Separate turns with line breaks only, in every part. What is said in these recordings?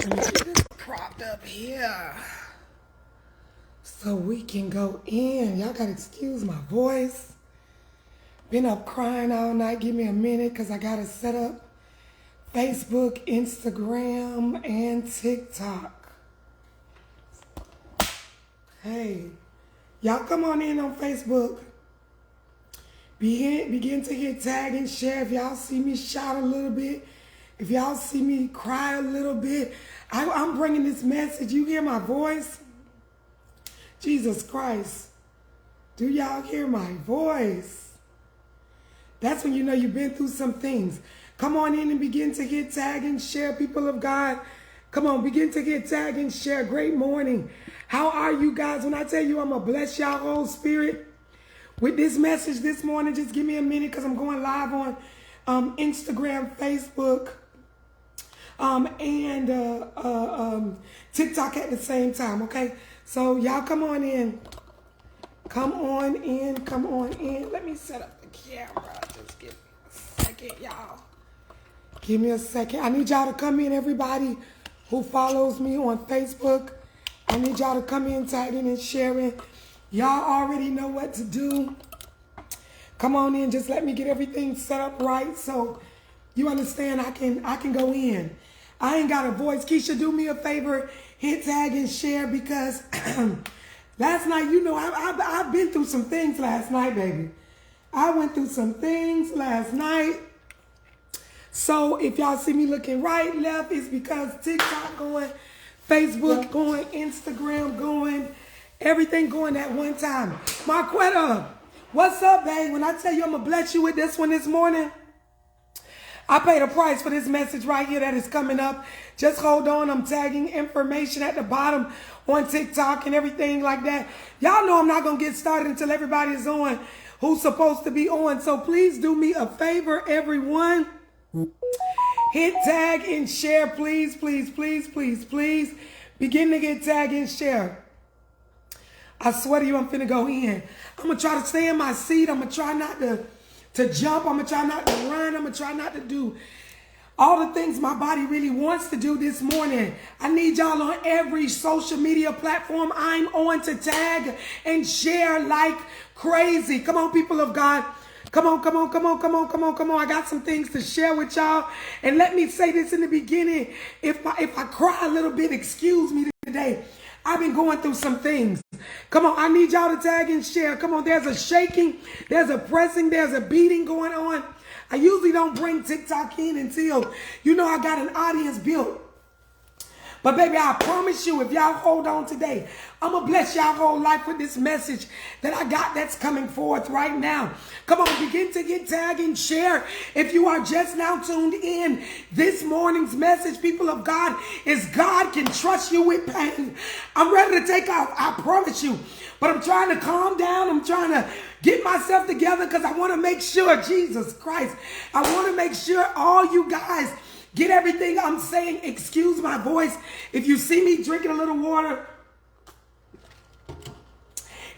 Let me get this propped up here so we can go in. Y'all gotta excuse my voice. Been up crying all night. Give me a minute because I gotta set up Facebook, Instagram, and TikTok. Hey, y'all come on in on Facebook. Begin to hit tag and share. If y'all see me shout a little bit, if y'all see me cry a little bit, I'm bringing this message. You hear my voice? Jesus Christ. Do y'all hear my voice? That's when you know you've been through some things. Come on in and begin to hit tag and share, people of God. Come on, begin to hit tag and share. Great morning. How are you guys? When I tell you I'm going to bless y'all whole spirit with this message this morning, just give me a minute because I'm going live on Instagram, Facebook, and TikTok at the same time, okay? So y'all come on in. Come on in. Come on in. Let me set up the camera. Just give me a second, y'all. Give me a second. I need y'all to come in, everybody who follows me on Facebook. I need y'all to come in, tagging and sharing. Y'all already know what to do. Come on in. Just let me get everything set up right so you understand I can go in. I ain't got a voice. Keisha, do me a favor. Hit tag and share because last night, you know, I've been through some things last night, baby. I went through some things last night. So if y'all see me looking right, left, it's because TikTok going, Facebook going, Instagram going, everything going at one time. Marquetta, what's up, babe? When I tell you I'm going to bless you with this one this morning, I paid a price for this message right here that is coming up. Just hold on. I'm tagging information at the bottom on TikTok and everything like that. Y'all know I'm not going to get started until everybody is on who's supposed to be on. So please do me a favor, everyone. Hit tag and share, please, please, please, please, please. Begin to get tag and share. I swear to you, I'm finna go in. I'm going to try to stay in my seat. I'm going to try not to jump. I'm going to try not to run. I'm going to try not to do all the things my body really wants to do this morning. I need y'all on every social media platform I'm on to tag and share like crazy. Come on, people of God. Come on, come on, come on, come on, come on, come on. I got some things to share with y'all. And let me say this in the beginning. If I cry a little bit, excuse me today. I've been going through some things. Come on, I need y'all to tag and share. Come on, there's a shaking, there's a pressing, there's a beating going on. I usually don't bring TikTok in until, you know, I got an audience built. But baby, I promise you, if y'all hold on today, I'm going to bless y'all whole life with this message that I got that's coming forth right now. Come on, begin to get tag and share. If you are just now tuned in, this morning's message, people of God, is God can trust you with pain. I'm ready to take off, I promise you. But I'm trying to calm down. I'm trying to get myself together because I want to make sure, Jesus Christ, I want to make sure all you guys get everything I'm saying. Excuse my voice. If you see me drinking a little water,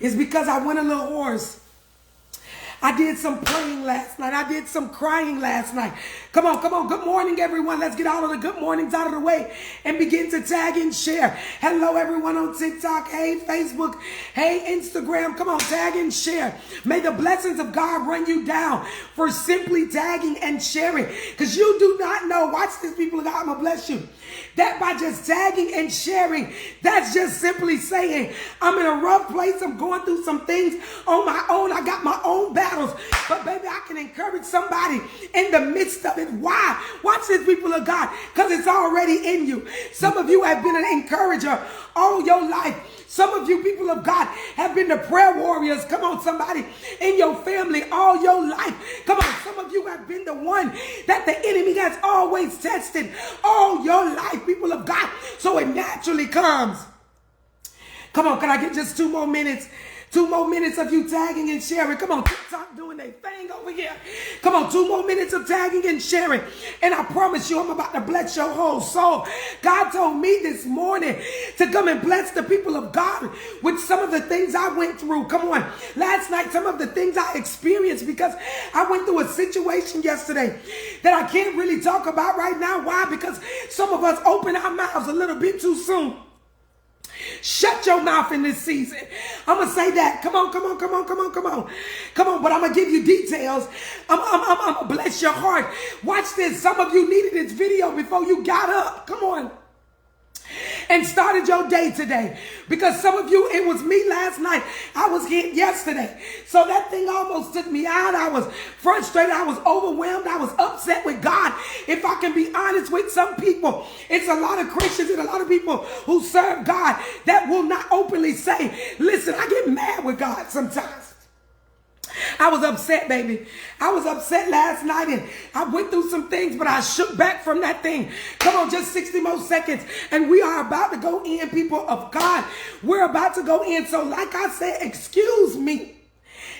it's because I went a little hoarse. I did some praying last night. I did some crying last night. Come on, come on. Good morning, everyone. Let's get all of the good mornings out of the way and begin to tag and share. Hello, everyone on TikTok. Hey, Facebook. Hey, Instagram. Come on, tag and share. May the blessings of God run you down for simply tagging and sharing. Because you do not know, watch this, people of God, I'm going to bless you, that by just tagging and sharing, that's just simply saying, I'm in a rough place. I'm going through some things on my own. I got my own battles. But baby, I can encourage somebody in the midst of it. Why? Watch this, people of God, because it's already in you. Some of you have been an encourager all your life. Some of you, people of God, have been the prayer warriors. Come on, somebody, in your family all your life. Come on, some of you have been the one that the enemy has always tested all your life, people of God. So it naturally comes. Come on, can I get just 2 more minutes 2 more minutes of you tagging and sharing. Come on, TikTok doing their thing over here. Come on, 2 more minutes of tagging and sharing. And I promise you, I'm about to bless your whole soul. God told me this morning to come and bless the people of God with some of the things I went through. Come on. Last night, some of the things I experienced because I went through a situation yesterday that I can't really talk about right now. Why? Because some of us open our mouths a little bit too soon. Shut your mouth in this season. I'm going to say that. Come on. But I'm going to give you details. I'm going to bless your heart. Watch this. Some of you needed this video before you got up. Come on. And started your day today. Because some of you, it was me last night. I was hit yesterday. So that thing almost took me out. I was frustrated. I was overwhelmed. I was upset with God. If I can be honest with some people, it's a lot of Christians and a lot of people who serve God that will not openly say, listen, I get mad with God sometimes. I was upset, baby. I was upset last night and I went through some things, but I shook back from that thing. Come on, just 60 more seconds. And we are about to go in, people of God. We're about to go in. So like I said, excuse me.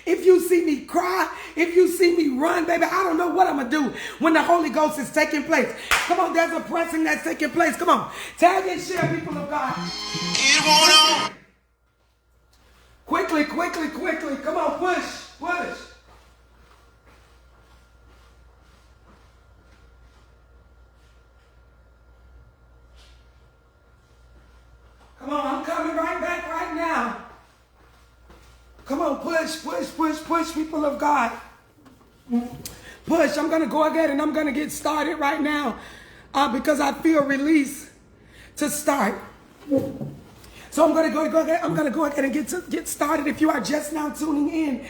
If you see me cry, if you see me run, baby, I don't know what I'm going to do when the Holy Ghost is taking place. Come on, there's a pressing that's taking place. Come on, tag and share, people of God. It won't on. Quickly. Come on, push. Come on, I'm coming right back right now. Come on, push, people of God. Push. I'm going to go ahead and I'm going to get started right now because I feel released to start. So I'm going to go ahead and get started. If you are just now tuning in,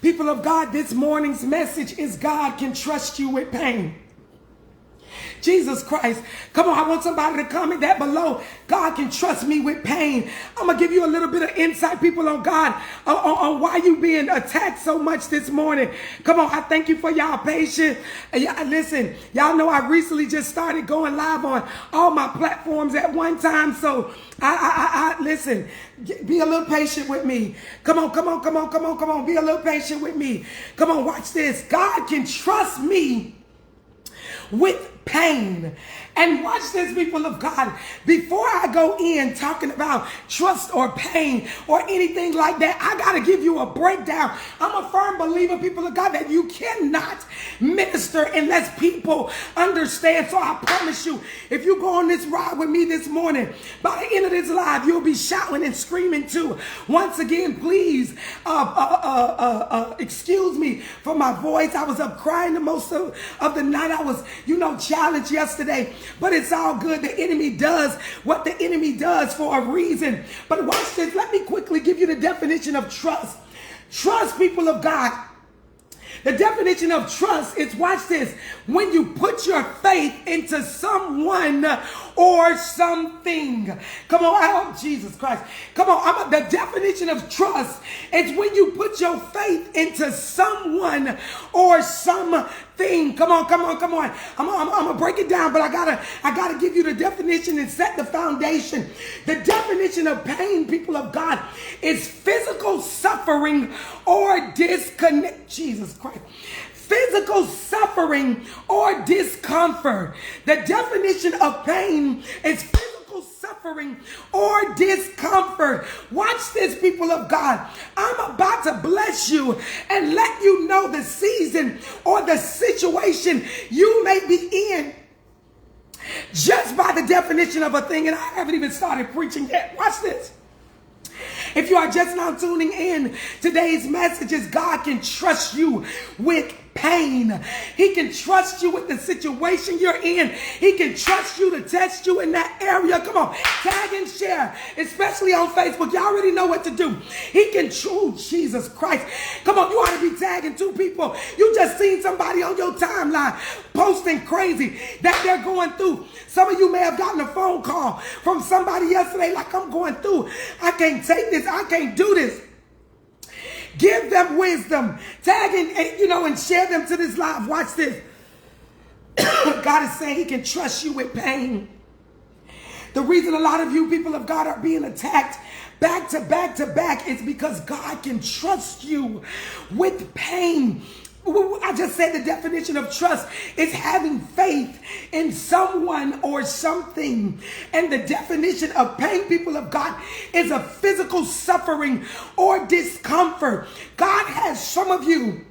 people of God, this morning's message is God can trust you with pain. Jesus Christ. Come on, I want somebody to comment that below. God can trust me with pain. I'm going to give you a little bit of insight, people, on God, on why you being attacked so much this morning. Come on, I thank you for y'all patience. Listen, y'all know I recently just started going live on all my platforms at one time. So I listen, be a little patient with me. Come on. Be a little patient with me. Come on, watch this. God can trust me with pain. And watch this, people of God. Before I go in talking about trust or pain or anything like that, I got to give you a breakdown. I'm a firm believer, people of God, that you cannot minister unless people understand. So I promise you, if you go on this ride with me this morning, by the end of this live, you'll be shouting and screaming too. Once again, please excuse me for my voice. I was up crying the most of the night. I was, challenged yesterday. But it's all good. The enemy does what the enemy does for a reason. But watch this. Let me quickly give you the definition of trust. Trust, people of God. The definition of trust is, watch this, when you put your faith into someone or something. Come on, Jesus Christ. Come on, the definition of trust is when you put your faith into someone or something. Come on. I'm gonna break it down, but I gotta give you the definition and set the foundation. The definition of pain, people of God, is physical suffering or disconnect. Jesus Christ. Physical suffering or discomfort. The definition of pain is physical suffering or discomfort. Watch this, people of God. I'm about to bless you and let you know the season or the situation you may be in just by the definition of a thing. And I haven't even started preaching yet. Watch this. If you are just now tuning in, today's message is God can trust you with pain. He can trust you with the situation you're in. He can trust you to test you in that area. Come on, tag and share, especially on Facebook. Y'all already know what to do. He can choose. Jesus Christ. Come on, you ought to be tagging 2 people. You just seen somebody on your timeline posting crazy that they're going through. Some of you may have gotten a phone call from somebody yesterday like, I'm going through. I can't take this. I can't do this. Give them wisdom. Tag and share them to this live. Watch this. God is saying he can trust you with pain. The reason a lot of you people of God are being attacked back to back to back, it's because God can trust you with pain. I just said the definition of trust is having faith in someone or something. And the definition of pain, people of God, is a physical suffering or discomfort. God has some of you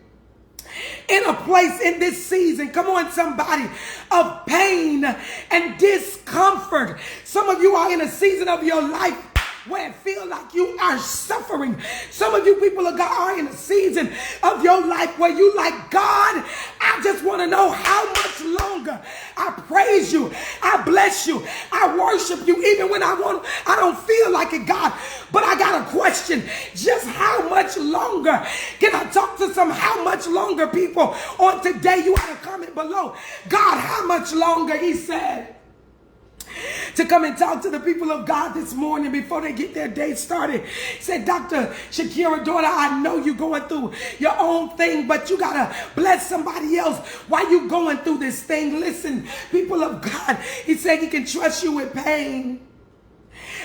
in a place in this season, come on somebody, of pain and discomfort. Some of you are in a season of your life where it feels like you are suffering. Some of you people of God are in a season of your life where you like, God, I just want to know how much longer. I praise you. I bless you. I worship you even when I don't feel like it, God. But I got a question. Just how much longer? Can I talk to some how much longer people on today? You ought to comment below. God, how much longer? He said to come and talk to the people of God this morning before they get their day started. He said, Dr. Shakira, daughter, I know you're going through your own thing, but you got to bless somebody else while you're going through this thing. Listen, people of God, he said he can trust you with pain.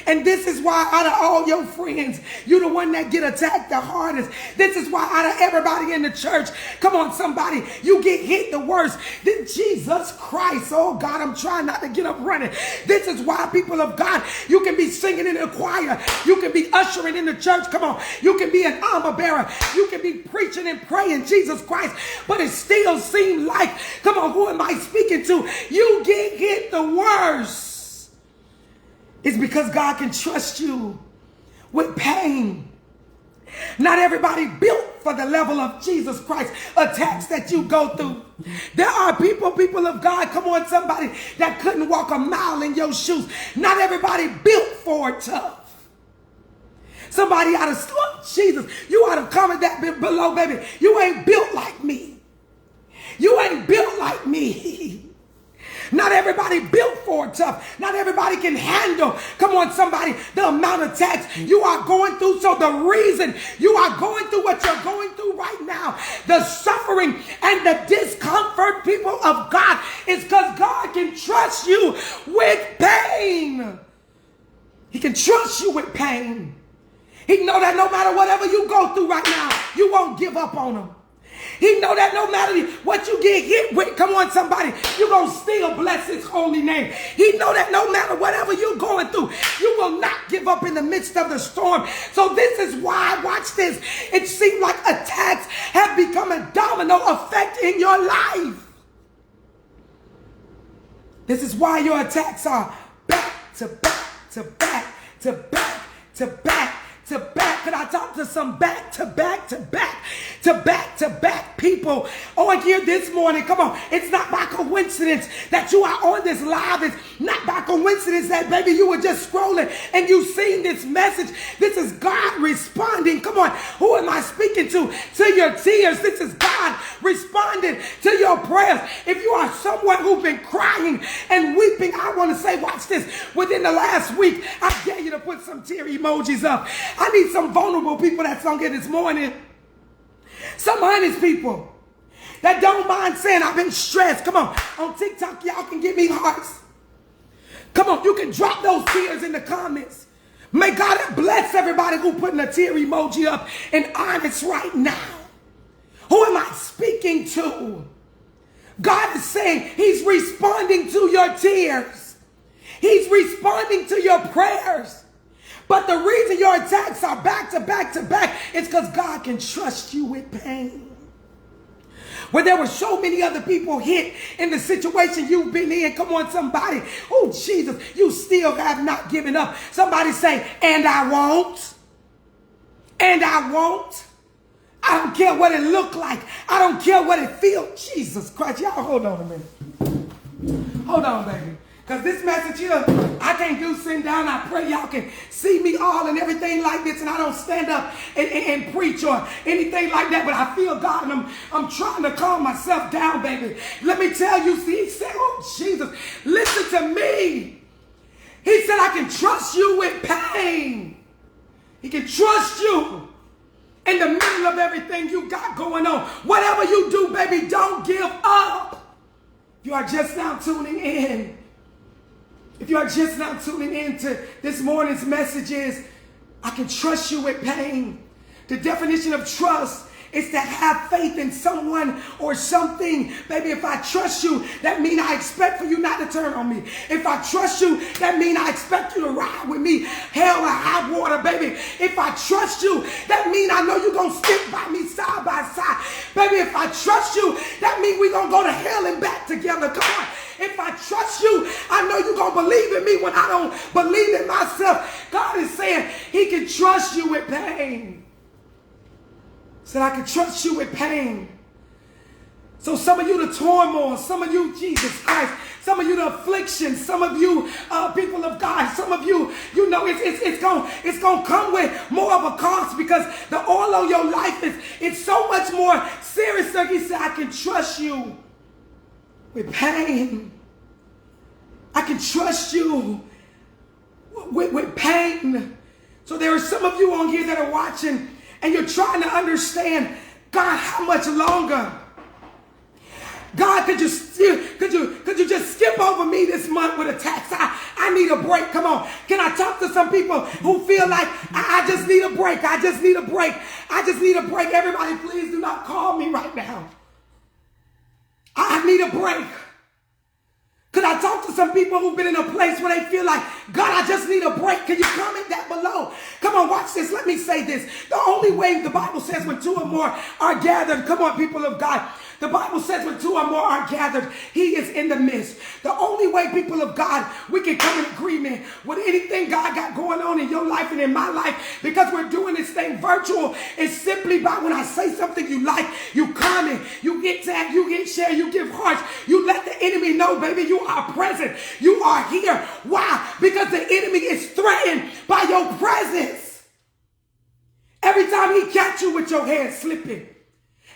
And this is why out of all your friends, you're the one that get attacked the hardest. This is why out of everybody in the church, come on somebody, you get hit the worst. Then Jesus Christ, oh God, I'm trying not to get up running. This is why, people of God, you can be singing in the choir. You can be ushering in the church. Come on. You can be an armor bearer. You can be preaching and praying Jesus Christ. But it still seems like, come on, who am I speaking to? You get hit the worst. It's because God can trust you with pain. Not everybody built for the level of Jesus Christ attacks that you go through. There are people of God, come on somebody, that couldn't walk a mile in your shoes. Not everybody built for it tough. Somebody ought to, oh, Jesus, you ought to comment that bit below, baby. You ain't built like me. You ain't built like me. Not everybody built for it tough. Not everybody can handle, come on somebody, the amount of attacks you are going through. So the reason you are going through what you're going through right now, the suffering and the discomfort, people of God, is because God can trust you with pain. He can trust you with pain. He know that no matter whatever you go through right now, you won't give up on him. He know that no matter what you get hit with, come on somebody, you're going to still bless his holy name. He know that no matter whatever you're going through, you will not give up in the midst of the storm. So this is why, watch this, it seems like attacks have become a domino effect in your life. This is why your attacks are back to back to back to back to back to back. Could I talk to some back to back to back to back to back people on here this morning? Come on. It's not by coincidence that you are on this live. It's not by coincidence that, baby, you were just scrolling and you seen this message. This is God responding. Come on. Who am I speaking to? To your tears. This is God responding to your prayers. If you are someone who's been crying and weeping, I want to say, watch this. Within the last week, I dare you to put some tear emojis up. I need some vulnerable people that's on here this morning. Some honest people that don't mind saying, I've been stressed. Come on TikTok, y'all can give me hearts. Come on, you can drop those tears in the comments. May God bless everybody who putting a tear emoji up and honest right now. Who am I speaking to? God is saying he's responding to your tears. He's responding to your prayers. But the reason your attacks are back to back to back is because God can trust you with pain. Where there were so many other people hit in the situation you've been in. Come on, somebody. Oh, Jesus, you still have not given up. Somebody say, and I won't. And I won't. I don't care what it looked like. I don't care what it feels. Jesus Christ. Y'all hold on a minute. Hold on, baby. Because this message here, I can't do sitting down. I pray y'all can see me all and everything like this. And I don't stand up and preach or anything like that. But I feel God and I'm trying to calm myself down, baby. Let me tell you, see, he said, oh, Jesus, listen to me. He said, I can trust you with pain. He can trust you in the middle of everything you got going on. Whatever you do, baby, don't give up. If you are just now tuning in, if you are just now tuning in to this morning's messages, I can trust you with pain. The definition of trust is to have faith in someone or something. Baby, if I trust you, that means I expect for you not to turn on me. If I trust you, that means I expect you to ride with me, hell or high water, baby. If I trust you, that means I know you're going to stick by me side by side. Baby, if I trust you, that means we're going to go to hell and back together. Come on. If I trust you, I know you're going to believe in me when I don't believe in myself. God is saying he can trust you with pain. Said I can trust you with pain. So some of you the turmoil, some of you Jesus Christ, some of you the affliction, some of you people of God, some of you, you know, it's gonna come with more of a cost because the oil on your life it's so much more serious. So he said I can trust you with pain. I can trust you with pain. So there are some of you on here that are watching and you're trying to understand, God, how much longer? God, could you just skip over me this month with a tax? I need a break. Come on. Can I talk to some people who feel like I just need a break? I just need a break. I just need a break. Everybody, please do not call me right now. I need a break. Could I talk to some people who've been in a place where they feel like, God, I just need a break? Can you comment that below? Come on, watch this. Let me say this. The only way the Bible says when two or more are gathered, come on, people of God. The Bible says when two or more are gathered, he is in the midst. The only way, people of God, we can come in agreement with anything God got going on in your life and in my life, because we're doing this thing virtual, is simply by when I say something you like, you comment, you get tagged, you get shared, you give hearts, you let the enemy know, baby, you are present. You are here. Why? Because the enemy is threatened by your presence. Every time he catch you with your hand slipping,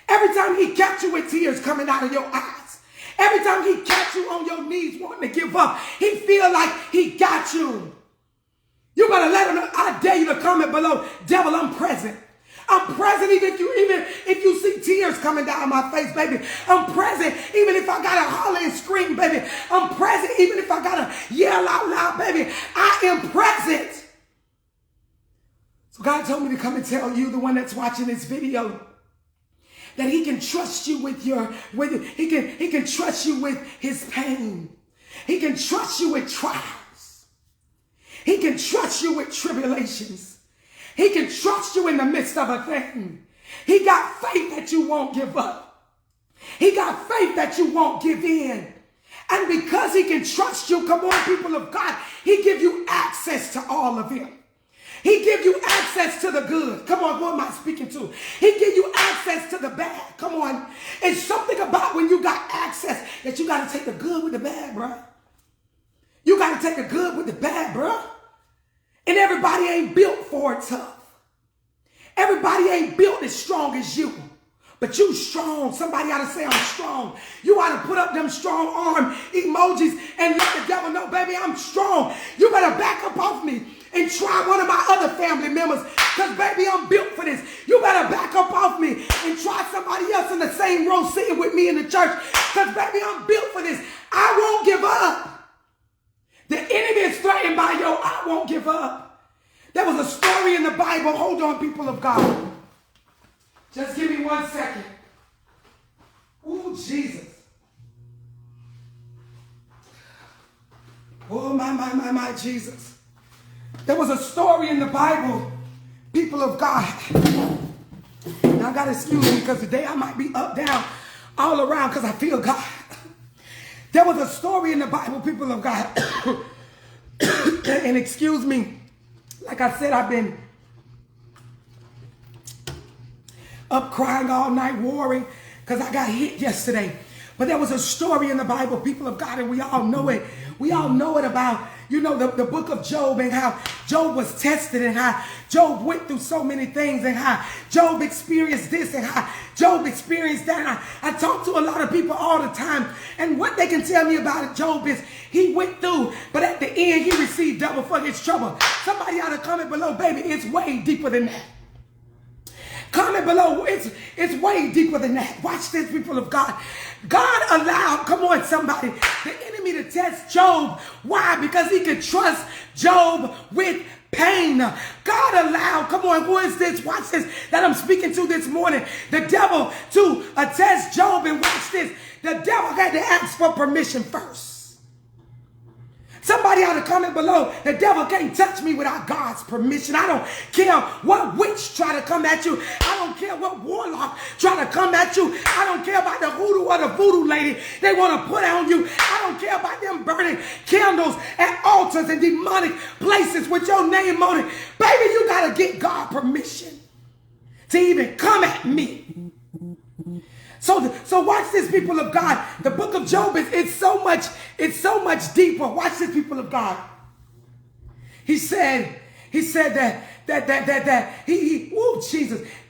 every time he catch you with tears coming out of your eyes, every time he catch you on your knees wanting to give up, he feel like he got you. You better let him know. I dare you to comment below, devil, I'm present. I'm present even if you see tears coming down my face, baby. I'm present even if I gotta holler and scream, baby. I'm present even if I gotta yell out loud, baby. I am present. So God told me to come and tell you, the one that's watching this video, that he can trust you he can trust you with his pain. He can trust you with trials. He can trust you with tribulations. He can trust you in the midst of a thing. He got faith that you won't give up. He got faith that you won't give in. And because he can trust you, come on, people of God, he give you access to all of him. He give you access to the good. Come on, who am I speaking to? He give you access to the bad. Come on. It's something about when you got access that you got to take the good with the bad, bro. You got to take the good with the bad, bro. And everybody ain't built for it tough. Everybody ain't built as strong as you. But you strong. Somebody ought to say, I'm strong. You ought to put up them strong arm emojis and let the devil know, baby, I'm strong. You better back up off me and try one of my other family members, because, baby, I'm built for this. You better back up off me and try somebody else in the same row sitting with me in the church, because, baby, I'm built for this. I won't give up. The enemy is threatened by your I won't give up. There was a story in the Bible. Hold on, people of God. Just give me 1 second. Ooh, Jesus. Oh, my, Jesus. There was a story in the Bible, people of God. Now, I got to excuse me because today I might be up, down, all around because I feel God. There was a story in the Bible, people of God. And excuse me, like I said, I've been up crying all night, worrying because I got hit yesterday. But there was a story in the Bible, people of God, and we all know it. We all know it about, you know, the book of Job, and how Job was tested, and how Job went through so many things, and how Job experienced this, and how Job experienced that. And I talk to a lot of people all the time, and what they can tell me about it, Job, is he went through, but at the end, he received double for his trouble. Somebody ought to comment below, baby, it's way deeper than that. Comment below, it's way deeper than that. Watch this, people of God. God allowed, come on, somebody, the enemy to test Job. Why? Because he could trust Job with pain. God allowed, come on, who is this? Watch this, that I'm speaking to this morning. The devil to test Job, and watch this. The devil had to ask for permission first. Somebody ought to comment below. The devil can't touch me without God's permission. I don't care what witch try to come at you. I don't care what warlock try to come at you. I don't care about the hoodoo or the voodoo lady they want to put on you. I don't care about them burning candles at altars and demonic places with your name on it. Baby, you got to get God permission to even come at me. So watch this, people of God. The book of Job it's so much deeper. Watch this, people of God. He said that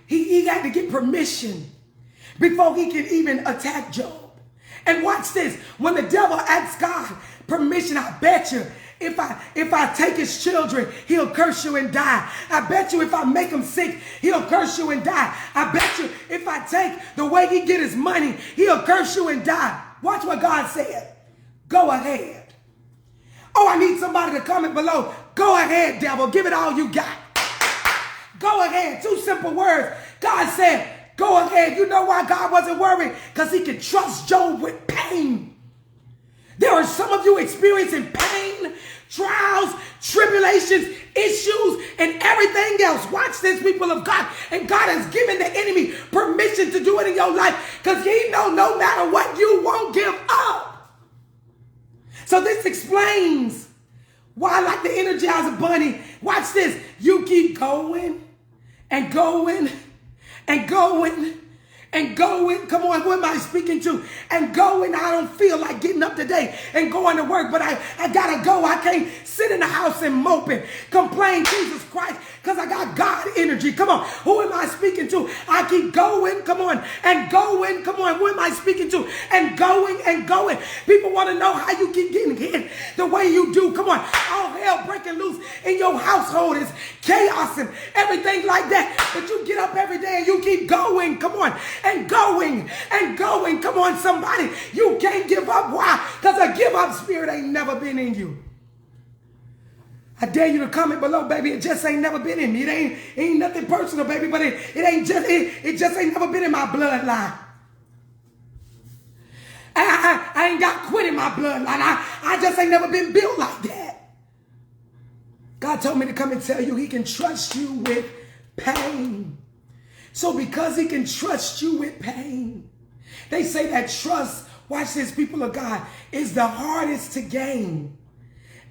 he had to get permission before he could even attack Job. And watch this. When the devil asks God permission, I bet you, if I take his children, he'll curse you and die. I bet you if I make him sick, he'll curse you and die. I bet you if I take the way he get his money, he'll curse you and die. Watch what God said. Go ahead. Oh, I need somebody to comment below. Go ahead, devil. Give it all you got. Go ahead. 2 simple words. God said, go ahead. You know why God wasn't worried? Because he could trust Job with pain. There are some of you experiencing pain, trials, tribulations, issues, and everything else. Watch this, people of God. And God has given the enemy permission to do it in your life because he knows no matter what, you won't give up. So this explains why, like the Energizer Bunny, watch this. You keep going and going and going and going. Come on, who am I speaking to? And going. I don't feel like getting up today and going to work, but I gotta go. I can't sit in the house and moping, complain, Jesus Christ, because I got God energy. Come on, who am I speaking to? I keep going, come on, and going. Come on, who am I speaking to? And going and going. People want to know how you keep getting hit the way you do. Come on, all hell breaking loose in your household is chaos and everything like that. But you get up every day and you keep going. Come on. And going and going. Come on, somebody. You can't give up. Why? Because a give up spirit ain't never been in you. I dare you to comment below, baby. It just ain't never been in me. It ain't nothing personal, baby, but it just ain't never been in my bloodline. I ain't got quit in my bloodline. I just ain't never been built like that. God told me to come and tell you he can trust you with pain. So because he can trust you with pain, they say that trust, watch this, people of God, is the hardest to gain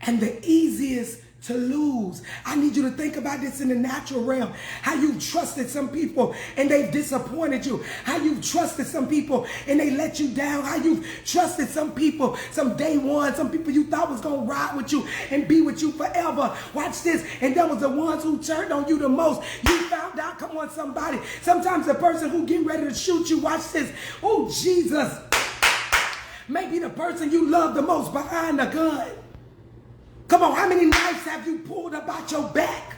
and the easiest to lose. I need you to think about this in the natural realm. How you've trusted some people and they've disappointed you. How you've trusted some people and they let you down. How you've trusted some people, some day one, some people you thought was going to ride with you and be with you forever. Watch this. And that was the ones who turned on you the most. You found out, come on, somebody. Sometimes the person who getting ready to shoot you, watch this. Oh, Jesus. Maybe the person you love the most behind the gun. Come on, how many knives have you pulled about your back?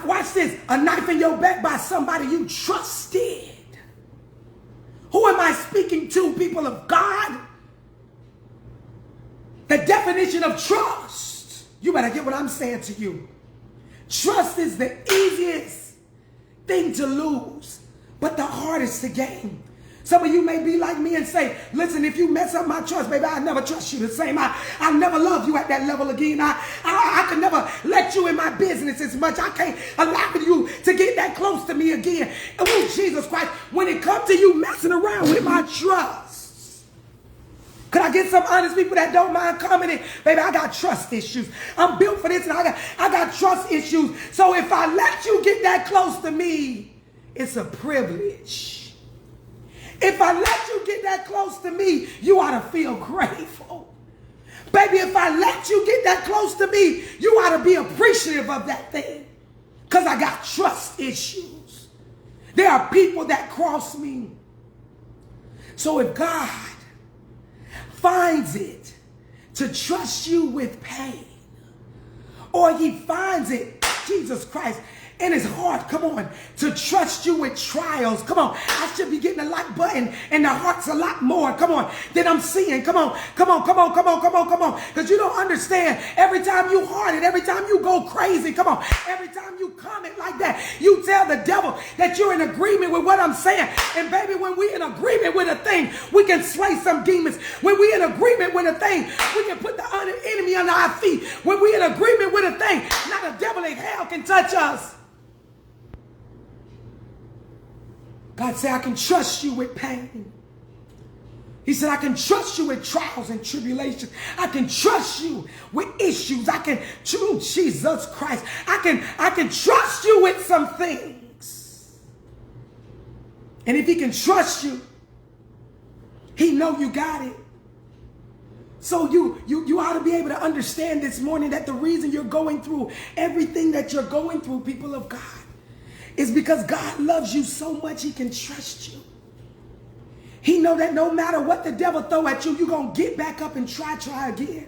Watch this, a knife in your back by somebody you trusted. Who am I speaking to, people of God? The definition of trust. You better get what I'm saying to you. Trust is the easiest thing to lose, but the hardest to gain. Some of you may be like me and say, listen, if you mess up my trust, baby, I'll never trust you the same. I'll never love you at that level again. I can never let you in my business as much. I can't allow you to get that close to me again. Oh, Jesus Christ, when it comes to you messing around with my trust, could I get some honest people that don't mind commenting? Baby, I got trust issues. I'm built for this and I got trust issues. So if I let you get that close to me, it's a privilege. If I let you get that close to me, you ought to feel grateful. Baby, if I let you get that close to me, you ought to be appreciative of that thing. Because I got trust issues. There are people that cross me. So if God finds it to trust you with pain, or he finds it, Jesus Christ, in his heart, come on, to trust you with trials. Come on, I should be getting a like button and the heart's a lot more, come on, than I'm seeing. Come on, come on, come on, come on, come on, come on. Because you don't understand, every time you heart it, every time you go crazy, come on, every time you comment like that, you tell the devil that you're in agreement with what I'm saying. And baby, when we're in agreement with a thing, we can slay some demons. When we're in agreement with a thing, we can put the enemy under our feet. When we're in agreement with a thing, not a devil in hell can touch us. God said, I can trust you with pain. He said, I can trust you with trials and tribulations. I can trust you with issues. I can, Jesus Christ, I can trust you with some things. And if he can trust you, he know you got it. So you ought to be able to understand this morning that the reason you're going through everything that you're going through, people of God, is because God loves you so much he can trust you. He know that no matter what the devil throw at you, you're going to get back up and try again.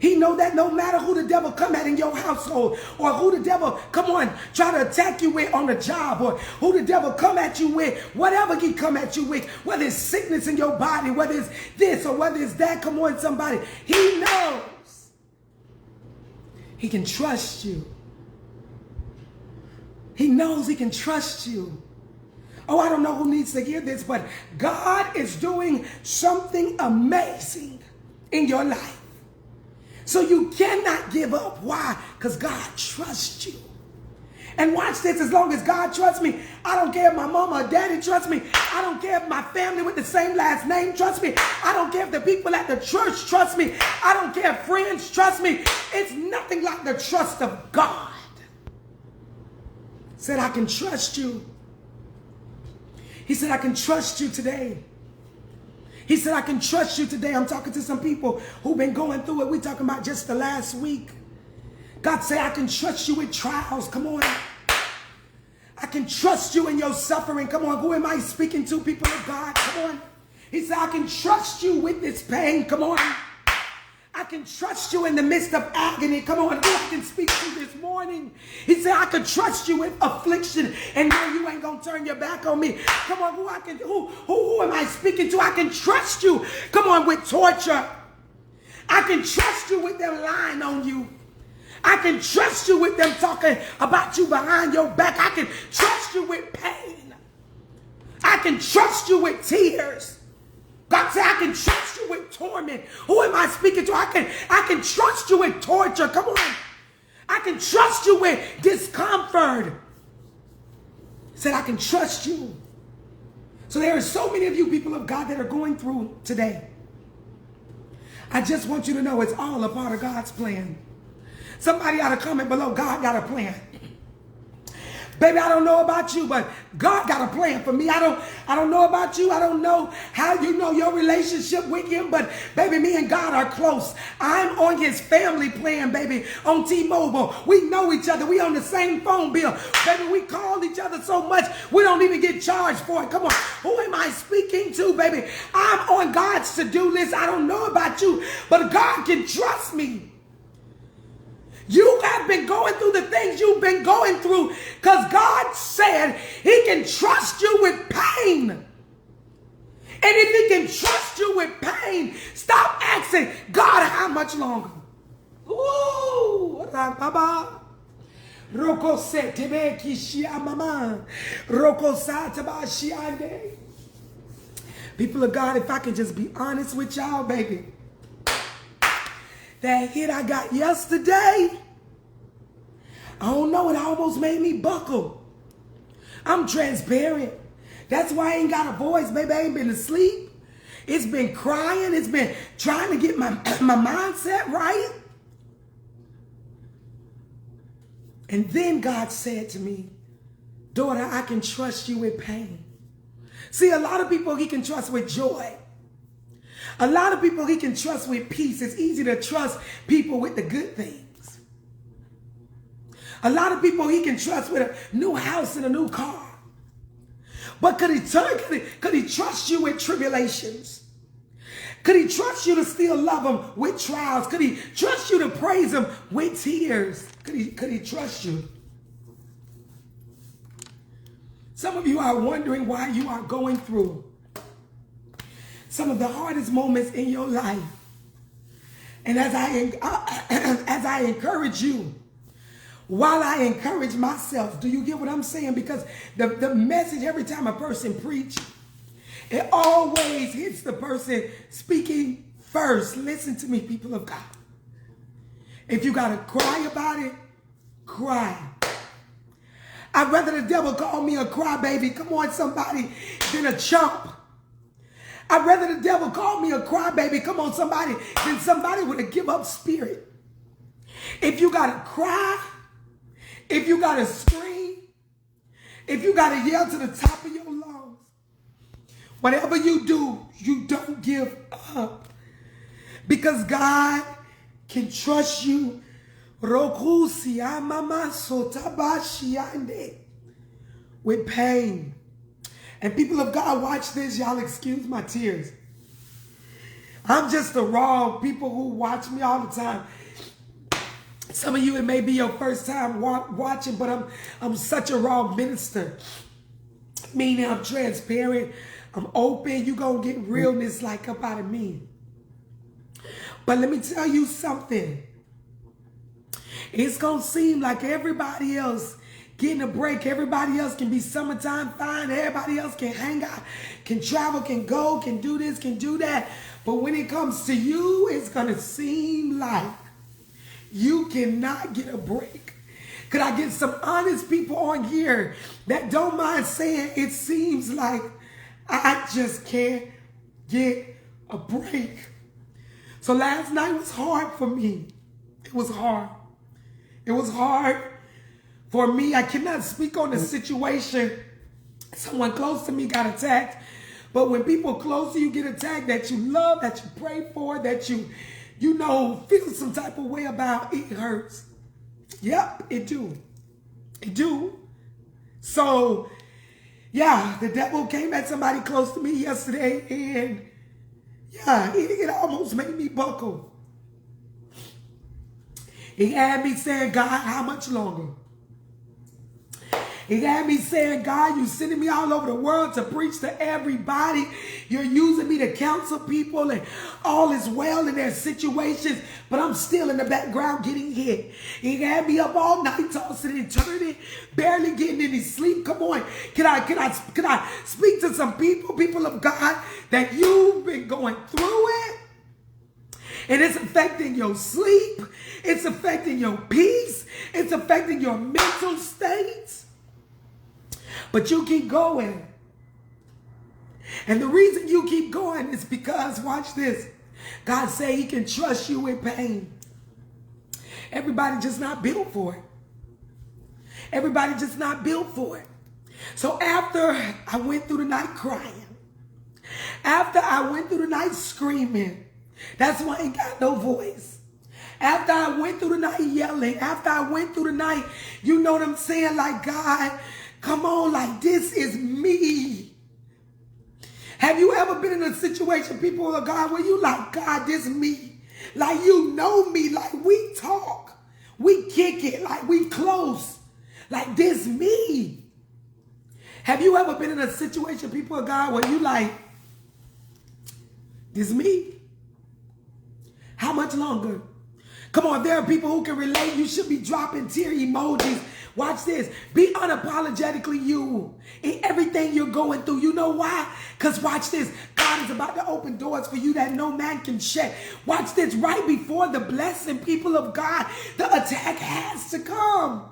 He know that no matter who the devil come at in your household, or who the devil, come on, try to attack you with on the job, or who the devil come at you with, whatever he come at you with, whether it's sickness in your body, whether it's this or whether it's that, come on, somebody. He knows he can trust you. He knows he can trust you. Oh, I don't know who needs to hear this, but God is doing something amazing in your life. So you cannot give up. Why? Because God trusts you. And watch this, as long as God trusts me, I don't care if my mama or daddy trusts me. I don't care if my family with the same last name trusts me. I don't care if the people at the church trust me. I don't care if friends trust me. It's nothing like the trust of God. Said, I can trust you. He said, I can trust you today. He said, I can trust you today. I'm talking to some people who've been going through it. We're talking about just the last week. God said, I can trust you with trials. Come on. I can trust you in your suffering. Come on. Who am I speaking to, people of God? Come on. He said, I can trust you with this pain. Come on. I can trust you in the midst of agony. Come on, who I can speak to this morning. He said, I can trust you with affliction and know you ain't going to turn your back on me. Come on, who am I speaking to? I can trust you. Come on, with torture. I can trust you with them lying on you. I can trust you with them talking about you behind your back. I can trust you with pain. I can trust you with tears. God said, I can trust you with torment. Who am I speaking to? I can trust you with torture. Come on. I can trust you with discomfort. He said, I can trust you. So there are so many of you people of God that are going through today. I just want you to know it's all a part of God's plan. Somebody ought to comment below, God got a plan. Baby, I don't know about you, but God got a plan for me. I don't know about you. I don't know how you know your relationship with him, but baby, me and God are close. I'm on his family plan, baby, on T-Mobile. We know each other. We on the same phone bill. Baby, we call each other so much, we don't even get charged for it. Come on. Who am I speaking to, baby? I'm on God's to-do list. I don't know about you, but God can trust me. You have been going through the things you've been going through because God said he can trust you with pain. And if he can trust you with pain, stop asking, God, how much longer? Ooh, Baba. People of God, if I can just be honest with y'all, baby. That hit I got yesterday, I don't know, it almost made me buckle. I'm transparent. That's why I ain't got a voice, baby. I ain't been asleep. It's been crying. It's been trying to get my mindset right. And then God said to me, daughter, I can trust you with pain. See, a lot of people he can trust with joy. A lot of people he can trust with peace. It's easy to trust people with the good things. A lot of people he can trust with a new house and a new car. But could he trust you with tribulations? Could he trust you to still love him with trials? Could he trust you to praise him with tears? Could he trust you? Some of you are wondering why you are going through some of the hardest moments in your life. And as I encourage you, while I encourage myself, do you get what I'm saying? Because the message, every time a person preaches, it always hits the person speaking first. Listen to me, people of God. If you got to cry about it, cry. I'd rather the devil call me a crybaby, come on somebody, than a chump. I'd rather the devil call me a crybaby, come on somebody, than somebody with a give up spirit. If you got to cry, if you got to scream, if you got to yell to the top of your lungs, whatever you do, you don't give up. Because God can trust you with pain. And people of God, watch this. Y'all excuse my tears. I'm just the raw people who watch me all the time. Some of you, it may be your first time watching, but I'm such a raw minister. Meaning I'm transparent. I'm open. You gonna get realness like up out of me. But let me tell you something. It's going to seem like everybody else getting a break. Everybody else can be summertime fine. Everybody else can hang out, can travel, can go, can do this, can do that. But when it comes to you, it's going to seem like you cannot get a break. Could I get some honest people on here that don't mind saying it seems like I just can't get a break? So last night was hard for me. It was hard. It was hard for me. I cannot speak on the situation. Someone close to me got attacked. But when people close to you get attacked that you love, that you pray for, that you know, feel some type of way about, it hurts. Yep, it do. It do. So, yeah, the devil came at somebody close to me yesterday, and yeah, it almost made me buckle. He had me saying, God, how much longer? He had me saying, God, you sending me all over the world to preach to everybody. You're using me to counsel people, and all is well in their situations, but I'm still in the background getting hit. He had me up all night tossing and turning, barely getting any sleep. Come on. Can I speak to some people of God, that you've been going through it? And it's affecting your sleep. It's affecting your peace. It's affecting your mental states. But you keep going. And the reason you keep going is because, watch this, God say he can trust you with pain. Everybody just not built for it. Everybody just not built for it. So after I went through the night crying, after I went through the night screaming, that's why I ain't got no voice. After I went through the night yelling, after I went through the night, you know what I'm saying? Like, God, come on, like, this is me. Have you ever been in a situation, people of God, where you like, God, this is me? Like, you know me, like, we talk, we kick it, like, we close, like, this me. Have you ever been in a situation, people of God, where you like, this me? How much longer? Come on, there are people who can relate. You should be dropping tear emojis. Watch this. Be unapologetically you in everything you're going through. You know why? Because watch this. God is about to open doors for you that no man can shut. Watch this. Right before the blessing, people of God, the attack has to come.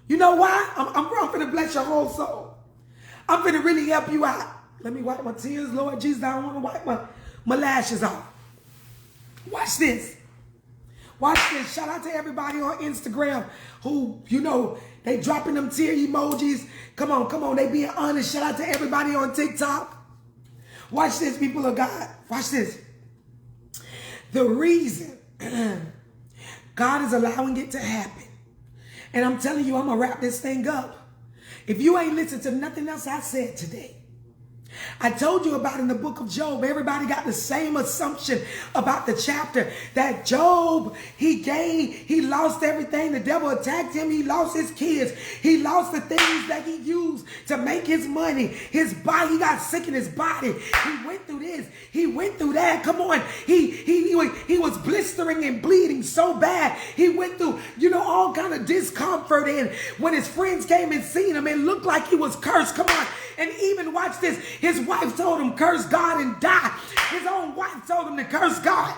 You know why? I'm going to bless your whole soul. I'm going to really help you out. Let me wipe my tears, Lord Jesus. I don't want to wipe my lashes off. Watch this. Watch this. Shout out to everybody on Instagram who, you know, they dropping them tear emojis. Come on. They being honest. Shout out to everybody on TikTok. Watch this, people of God. Watch this. The reason God is allowing it to happen, and I'm telling you, I'm going to wrap this thing up. If you ain't listened to nothing else I said today, I told you about in the book of Job. Everybody got the same assumption about the chapter that Job, he lost everything. The devil attacked him. He lost his kids. He lost the things that he used to make his money. His body, he got sick in his body. He went through this. He went through that. Come on. He was blistering and bleeding so bad. He went through, all kind of discomfort. And when his friends came and seen him, it looked like he was cursed. Come on. And even watch this. His wife told him, curse God and die. His own wife told him to curse God.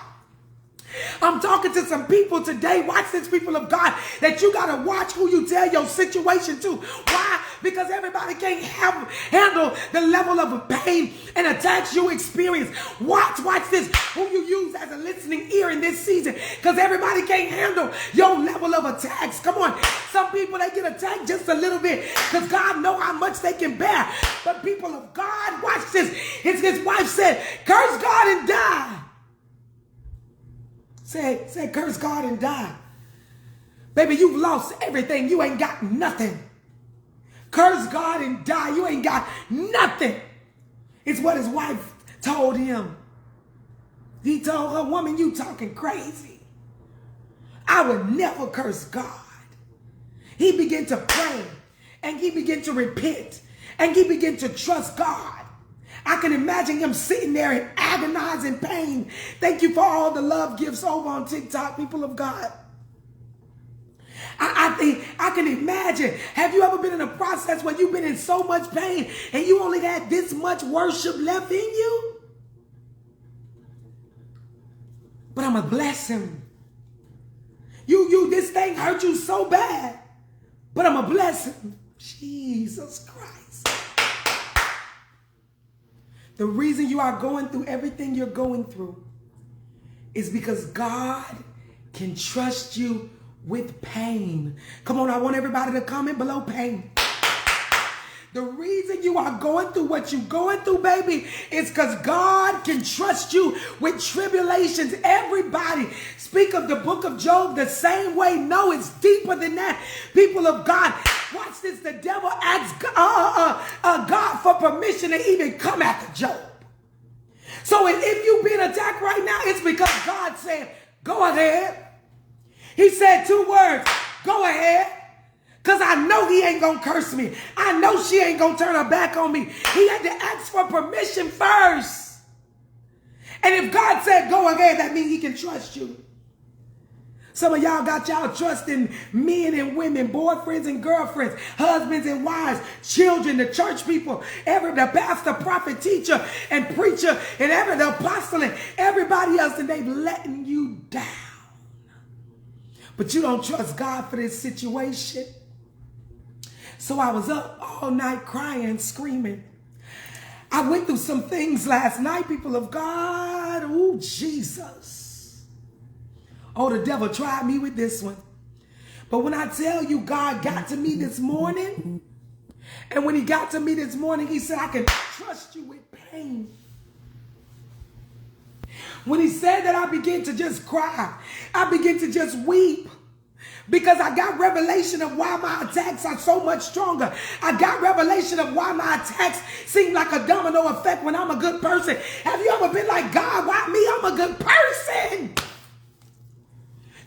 I'm talking to some people today. Watch this, people of God, that you got to watch who you tell your situation to. Why? Because everybody can't handle the level of pain and attacks you experience. Watch this, who you use as a listening ear in this season. Because everybody can't handle your level of attacks. Come on. Some people, they get attacked just a little bit because God knows how much they can bear. But people of God, watch this. His wife said, curse God and die. Say, curse God and die. Baby, you've lost everything. You ain't got nothing. Curse God and die. You ain't got nothing. It's what his wife told him. He told her, woman, you talking crazy. I would never curse God. He began to pray, and he began to repent, and he began to trust God. I can imagine him sitting there in agonizing pain. Thank you for all the love gifts over on TikTok, people of God. I can imagine. Have you ever been in a process where you've been in so much pain and you only had this much worship left in you? But I'm going to bless him. This thing hurt you so bad, but I'm going to bless him. Jesus Christ. The reason you are going through everything you're going through is because God can trust you with pain. Come on, I want everybody to comment below pain. The reason you are going through what you're going through, baby, is because God can trust you with tribulations. Everybody speak of the book of Job the same way. No, it's deeper than that. People of God, watch this. The devil asked God for permission to even come after Job. So if you've been attacked right now, it's because God said, go ahead. He said 2 words, go ahead. Because I know he ain't going to curse me. I know she ain't going to turn her back on me. He had to ask for permission first. And if God said go ahead, that means he can trust you. Some of y'all got y'all trust in men and women, boyfriends and girlfriends, husbands and wives, children, the church people, the pastor, prophet, teacher, and preacher, and the apostle, and everybody else, and they've letting you down. But you don't trust God for this situation. So I was up all night crying, screaming. I went through some things last night, people of God. Oh, Jesus. Oh, the devil tried me with this one. But when I tell you God got to me this morning, and when he got to me this morning, he said, I can trust you with pain. When he said that, I began to just cry. I began to just weep. Because I got revelation of why my attacks are so much stronger. I got revelation of why my attacks seem like a domino effect when I'm a good person. Have you ever been like, God, why me? I'm a good person.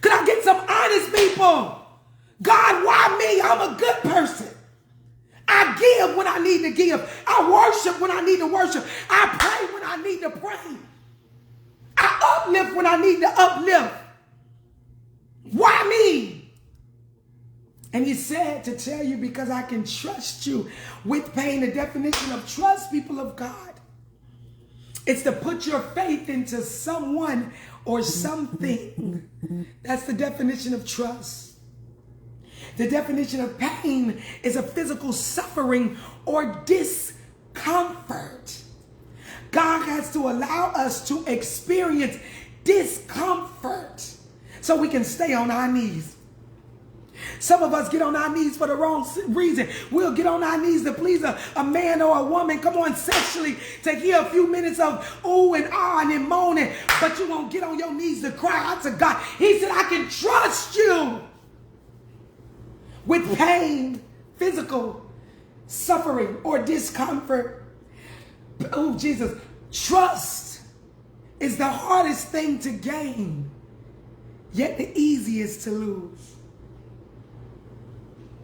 Could I get some honest people? God, why me? I'm a good person. I give when I need to give. I worship when I need to worship. I pray when I need to pray. I uplift when I need to uplift. Why me? And he said to tell you because I can trust you with pain. The definition of trust, people of God, it's to put your faith into someone or something. That's the definition of trust. The definition of pain is a physical suffering or discomfort. God has to allow us to experience discomfort so we can stay on our knees. Some of us get on our knees for the wrong reason. We'll get on our knees to please a man or a woman. Come on, sexually, to hear a few minutes of ooh and ah and then moaning. But you won't get on your knees to cry out to God. He said, I can trust you with pain, physical suffering or discomfort. Oh, Jesus. Trust is the hardest thing to gain, yet the easiest to lose.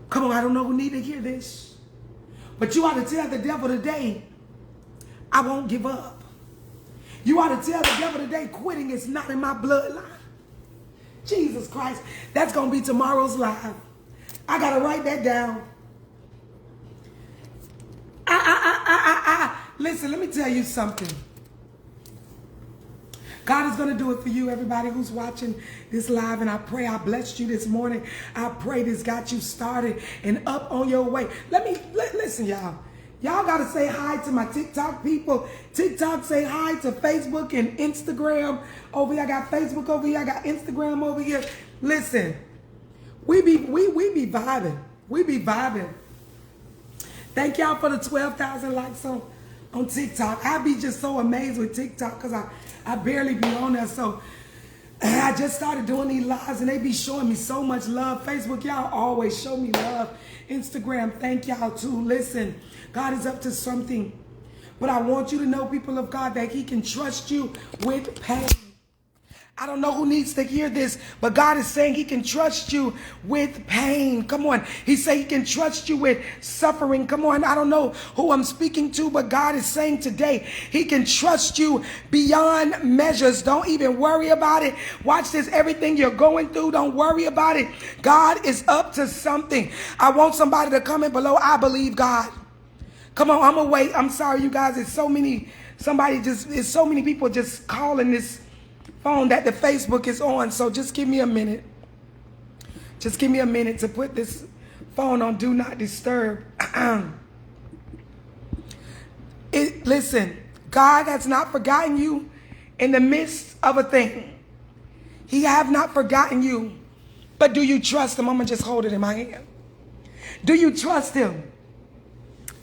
Come on, I don't know who need to hear this. But you ought to tell the devil today, I won't give up. You ought to tell the devil today, quitting is not in my bloodline. Jesus Christ, that's going to be tomorrow's live. I got to write that down. Listen, let me tell you something. God is going to do it for you, everybody who's watching this live, and I pray I blessed you this morning. I pray this got you started and up on your way. Listen, y'all. Y'all got to say hi to my TikTok people. TikTok, say hi to Facebook and Instagram. Over here, I got Facebook over here. I got Instagram over here. Listen, we be vibing. We be vibing. Thank y'all for the 12,000 likes on TikTok. I be just so amazed with TikTok because I barely be on there. So I just started doing these lives and they be showing me so much love. Facebook, y'all always show me love. Instagram, thank y'all too. Listen, God is up to something. But I want you to know, people of God, that he can trust you with pain. I don't know who needs to hear this, but God is saying he can trust you with pain. Come on. He said he can trust you with suffering. Come on. I don't know who I'm speaking to, but God is saying today he can trust you beyond measures. Don't even worry about it. Watch this. Everything you're going through, don't worry about it. God is up to something. I want somebody to comment below. I believe God. Come on. I'm going to wait. I'm sorry, you guys. It's so many people just calling this phone that the Facebook is on, so just give me a minute. Just give me a minute to put this phone on Do Not Disturb. Listen, God has not forgotten you in the midst of a thing. He have not forgotten you, but do you trust him? I'm going to just hold it in my hand. Do you trust him?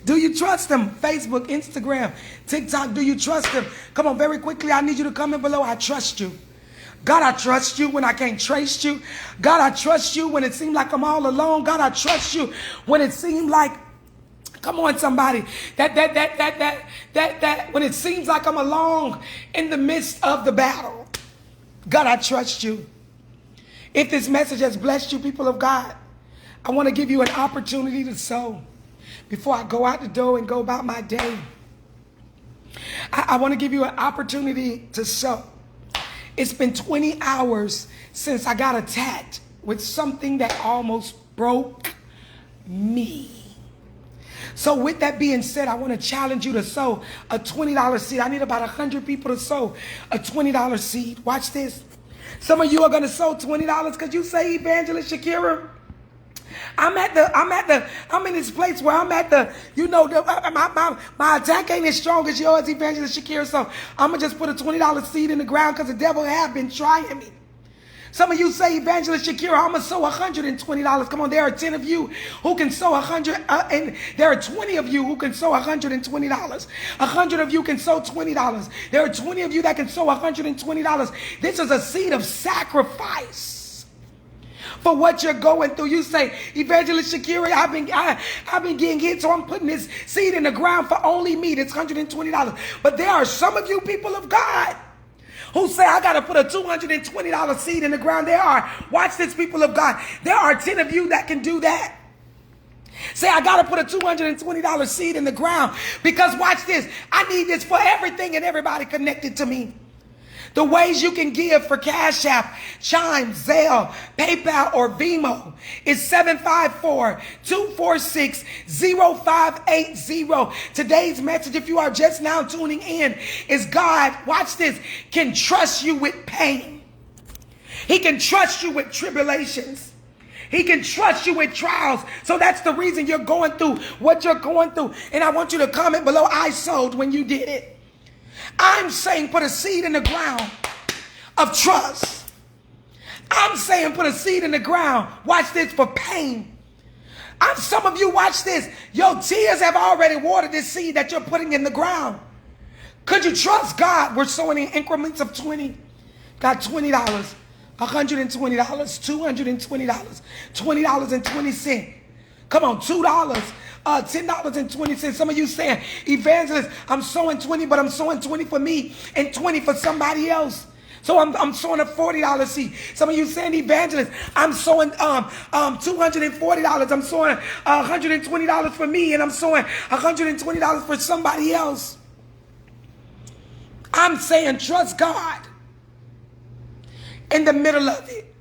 Do you trust him? Facebook, Instagram, TikTok, do you trust him? Come on, very quickly, I need you to comment below. I trust you. God, I trust you when I can't trace you. God, I trust you when it seems like I'm all alone. God, I trust you when it seems like, come on, somebody, when it seems like I'm alone in the midst of the battle. God, I trust you. If this message has blessed you, people of God, I want to give you an opportunity to sow. Before I go out the door and go about my day, I want to give you an opportunity to sow. It's been 20 hours since I got attacked with something that almost broke me. So with that being said, I want to challenge you to sow a $20 seed. I need about 100 people to sow a $20 seed. Watch this. Some of you are going to sow $20 because you say, Evangelist Shakira, I'm in this place where I'm at the, my attack ain't as strong as yours, Evangelist Shakira, so I'm going to just put a $20 seed in the ground because the devil have been trying me. Some of you say, Evangelist Shakira, I'm going to sow $120. Come on, there are 10 of you who can sow 100, and there are 20 of you who can sow $120. 100 of you can sow $20. There are 20 of you that can sow $120. This is a seed of sacrifice for what you're going through. You say, Evangelist Shakira, I've been getting hit, so I'm putting this seed in the ground for only me. That's $120. But there are some of you people of God who say, I got to put a $220 seed in the ground. Watch this, people of God. There are 10 of you that can do that. Say, I got to put a $220 seed in the ground because watch this. I need this for everything and everybody connected to me. The ways you can give for Cash App, Chime, Zelle, PayPal, or Venmo is 754-246-0580. Today's message, if you are just now tuning in, is God, watch this, can trust you with pain. He can trust you with tribulations. He can trust you with trials. So that's the reason you're going through what you're going through. And I want you to comment below, I sowed when you did it. I'm saying put a seed in the ground of trust. I'm saying put a seed in the ground. Watch this, for pain. Some of you, watch this. Your tears have already watered this seed that you're putting in the ground. Could you trust God? We're sowing in increments of 20. Got $20, $120, $220, $20.20, Come on, $2, $10.20. Some of you saying, evangelist, I'm sowing 20, but I'm sowing 20 for me and 20 for somebody else. So I'm sowing a $40 seed. Some of you saying, evangelist, I'm sowing $240. I'm sowing $120 for me, and I'm sowing $120 for somebody else. I'm saying trust God in the middle of it.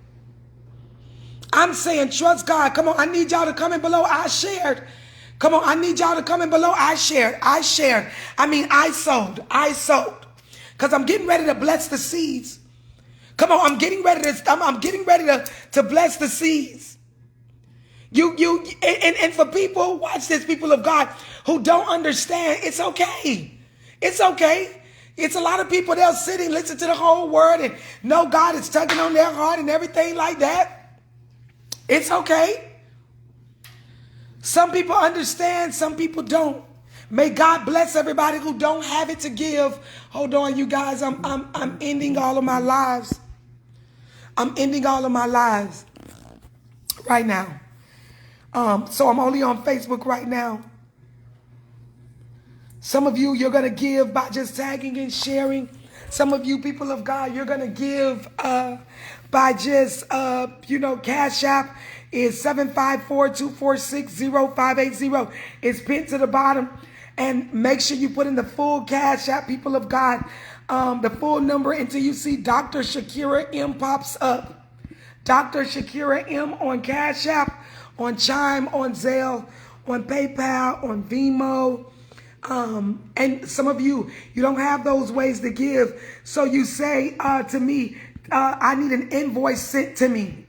I'm saying trust God. Come on, I need y'all to comment below. I shared. Come on, I need y'all to comment below. I shared. I shared. I sowed. I sowed. Because I'm getting ready to bless the seeds. Come on, I'm getting ready to bless the seeds. And for people, watch this, people of God, who don't understand, it's okay. It's okay. It's a lot of people, they'll sit and listen to the whole word and know God is tugging on their heart and everything like that. It's okay. Some people understand, some people don't. May God bless everybody who don't have it to give. Hold on, you guys. I'm ending all of my lives. I'm ending all of my lives right now. So I'm only on Facebook right now. Some of you, you're going to give by just tagging and sharing. Some of you people of God, you're going to give by just, Cash App is 754-246-0580. It's pinned to the bottom. And make sure you put in the full Cash App, people of God, the full number until you see Dr. Shakira M pops up. Dr. Shakira M on Cash App, on Chime, on Zelle, on PayPal, on Venmo. And some of you, you don't have those ways to give. So you say to me, I need an invoice sent to me.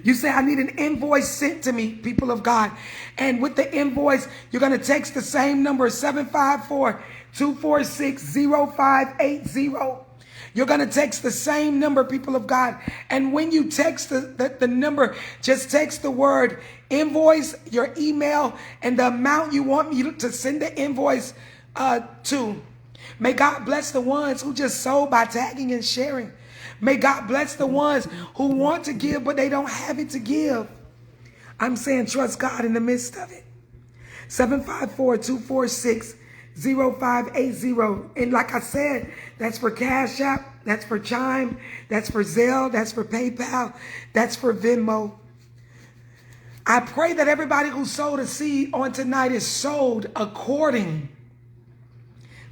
You say, I need an invoice sent to me, people of God. And with the invoice, you're going to text the same number, 754-246-0580. You're going to text the same number, people of God. And when you text the number, just text the word invoice, your email, and the amount you want me to send the invoice to. May God bless the ones who just sold by tagging and sharing. May God bless the ones who want to give, but they don't have it to give. I'm saying trust God in the midst of it. 754-246-0580. And like I said, that's for Cash App, that's for Chime, that's for Zelle, that's for PayPal, that's for Venmo. I pray that everybody who sowed a seed on tonight is sowed according,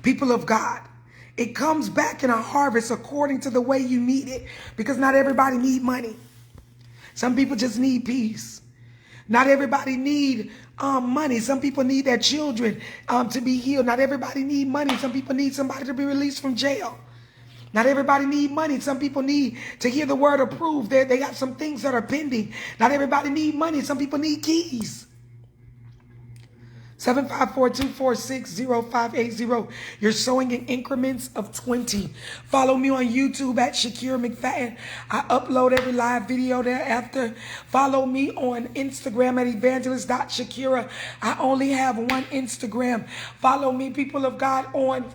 people of God. It comes back in a harvest according to the way you need it, because not everybody need money. Some people just need peace. Not everybody need money. Some people need their children to be healed. Not everybody need money. Some people need somebody to be released from jail. Not everybody need money. Some people need to hear the word approved. They got some things that are pending. Not everybody need money. Some people need keys. 754-246-0580. You're sowing in increments of 20. Follow me on YouTube at Shakira McFadden. I upload every live video thereafter. Follow me on Instagram at evangelist.shakira. I only have one Instagram. Follow me, people of God, on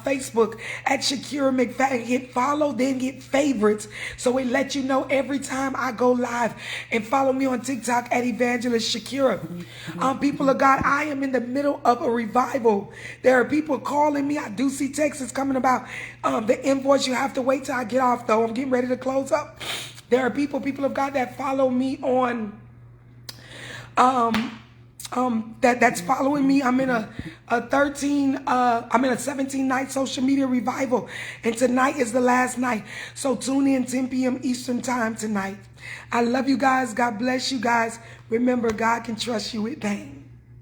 Facebook at Shakira McFadden. Hit follow, then hit favorites, so it lets you know every time I go live. And follow me on TikTok at Evangelist Shakira. People of God, I am in the middle of a revival. There are people calling me. I do see texts coming about the invoice. You have to wait till I get off, though. I'm getting ready to close up. There are people of God, that follow me on that's following me. I'm in a 17-night social media revival, and tonight is the last night. So tune in 10 p.m. Eastern time tonight. I love you guys. God bless you guys. Remember, God can trust you with pain.